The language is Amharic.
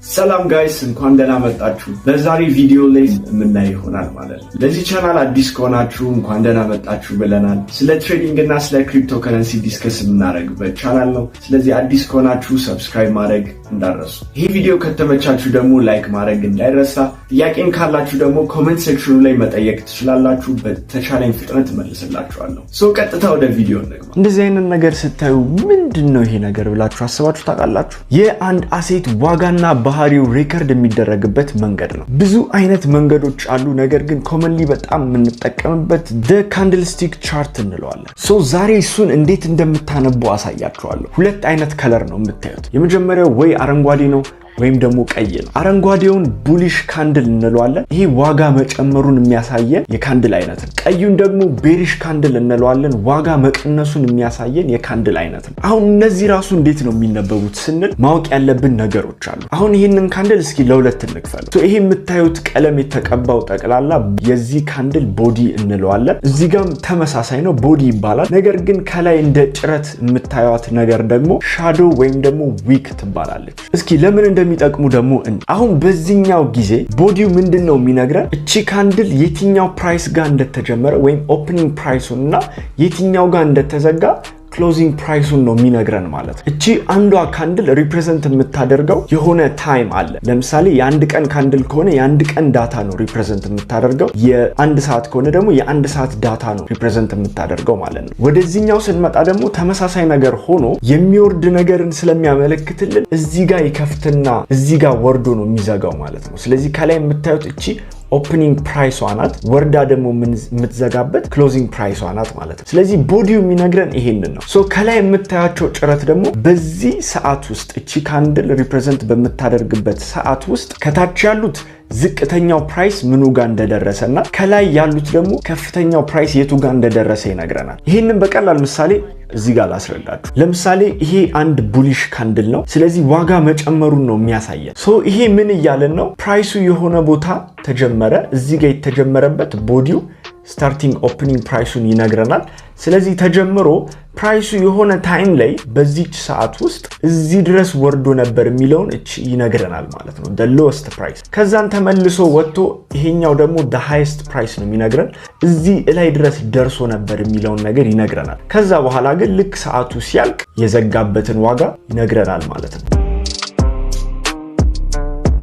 ሰላም ጋይስ እንኳን ደህና መጣችሁ። በዛሬ ቪዲዮ ላይ የምናይ ይሆናል ማለት ነው። ለዚህ ቻናል አዲስ ከሆናችሁ እንኳን ደህና መጣችሁ ብለናል። ስለ ትሬዲንግ እና ስለ ክሪፕቶ ከረንሲ ዲስከስ የምናደርግበት ቻናል ነው። ስለዚህ አዲስ ከሆናችሁ ሰብስክራይብ ማድረግ እንዳትረሱ። ይህ ቪዲዮ ከተመቻችሁ ደግሞ ላይክ ማድረግ እንዳይረሳ። ጥያቄም ካላችሁ ደግሞ ኮሜንት ሴክሽኑ ላይ መጠየቅ ትችላላችሁ። በተቻለኝ ፍጥነት መልስላችኋለሁ። ቀጥታ ወደ ቪዲዮ እንግባ። እንደዚህ አይነት ነገር ስታዩ ምንድነው ይሄ ነገር ብላችሁ አስባችሁ ታውቃላችሁ? የአንድ አሴት ዋጋና ባህሪው ሪከርድ የሚደረግበት መንገድ ነው። ብዙ አይነት መንገዶች አሉ፣ ነገር ግን ኮመንሊ በጣም የምንጠቀምበት ካንድልስቲክ ቻርት እንለዋለን። ዛሬ እሱን እንዴት እንደምታነቡ አሳያችኋለሁ። ሁለት አይነት ከለር ነው የምታዩት። የመጀመሪያው ወይ አረንጓዴ ነው ወይም ደግሞ ቀይ ነው። አረንጓዴውን ቡሊሽ ካንድል እንለዋለን። ይሄ ዋጋ መጨመሩን የሚያሳየን የካንድል አይነት ነው። ቀዩን ደግሞ ቤሪሽ ካንድል እንለዋለን። ዋጋ መቀነሱን የሚያሳየን የካንድል አይነት ነው። አሁን እነዚህ ራሱ እንዴት ነው የሚነበቡት ስንል ማወቅ ያለብን ነገሮች አሉ። አሁን ይህንን ካንድል እስኪ ለሁለት እንክፈለው። ይሄ የምታዩት ቀለም የተቀባው ጠቅላላ የዚህ ካንድል ቦዲ እንለዋለን። እዚህ ጋርም ተመሳሳይ ነው፣ ቦዲ ይባላል። ነገር ግን ከላይ እንደ ጭረት የምታዩት ነገር ደግሞ ሻዶ ወይም ደግሞ ዊክ ትባላለች። እስኪ ለምን እንደሚጠቅሙ ደግሞ አሁን በዚህኛው ጊዜ ቦዲው ምንድነው የሚነግረን? እቺ ካንድል የትኛው ፕራይስ ጋር እንደተጀመረ ወይም ኦፕኒንግ ፕራይሱን እና የትኛው ጋር እንደተዘጋ ክሎዚንግ ፕራይሱን ነው የሚነግረን ማለት ነው። እቺ አንዷ ካንድል ሪፕሬዘንት የምታደርገው የሆነ ታይም አለ። ለምሳሌ የአንድ ቀን ካንድል ከሆነ የአንድ ቀን ዳታ ነው ሪፕሬዘንት የምታደርገው። የአንድ ሰዓት ከሆነ ደግሞ የአንድ ሰዓት ዳታ ነው ሪፕሬዘንት የምታደርገው ማለት ነው። ወደዚህኛው ስንመጣ ደግሞ ተመሳሳይ ነገር ሆኖ የሚወርድ ነገርን ስለሚያመለክትልን እዚህ ጋር ይከፍትና እዚህ ጋር ወርዶ ነው የሚዘጋው ማለት ነው። ስለዚህ ከላይ የምታዩት እቺ ኦፕኒንግ ፕራይሷ ናት፣ ወርዳ ደግሞ የምትዘጋበት ክሎዚንግ ፕራይሷ ናት ማለት ነው። ስለዚህ ቦዲው የሚነግረን ይሄንን ነው። ከላይ የምታያቸው ጭረት ደግሞ በዚህ ሰዓት ውስጥ እቺ ካንድል ሪፕሬዘንት በምታደርግበት ሰዓት ውስጥ ከታች ያሉት ዝቅተኛው ፕራይስ ምኑ ጋር እንደደረሰና ከላይ ያሉት ደግሞ ከፍተኛው ፕራይስ የቱ ጋር እንደደረሰ ይነግረናል። ይሄንን በቀላል ምሳሌ እዚህ ጋር ላስረዳችሁ። ለምሳሌ ይሄ አንድ ቡሊሽ ካንድል ነው። ስለዚህ ዋጋ መጨመሩን ነው የሚያሳየን። ይሄ ምን እያለን ነው? ፕራይሱ የሆነ ቦታ ተጀመረ። እዚህ ጋር የተጀመረበት ቦዲው ስታርቲንግ ኦፕኒንግ ፕራይሱን ይነግረናል። ስለዚህ ተጀምሮ ፕራይሱ የሆነ ታይም ላይ በዚች ሰዓት ውስጥ እዚህ ድረስ ወርዶ ነበር የሚለውን ይነግረናል ማለት ነው፣ the lowest price። ከዛን ተመልሶ ወጥቶ ይሄኛው ደግሞ the highest price ነው የሚነግረን፣ እዚህ ላይ ድረስ ደርሶ ነበር የሚለውን ነገር ይነግረናል። ከዛ በኋላ ግን ልክ ሰዓቱ ሲያልቅ የዘጋበትን ዋጋ ይነግረናል ማለት ነው።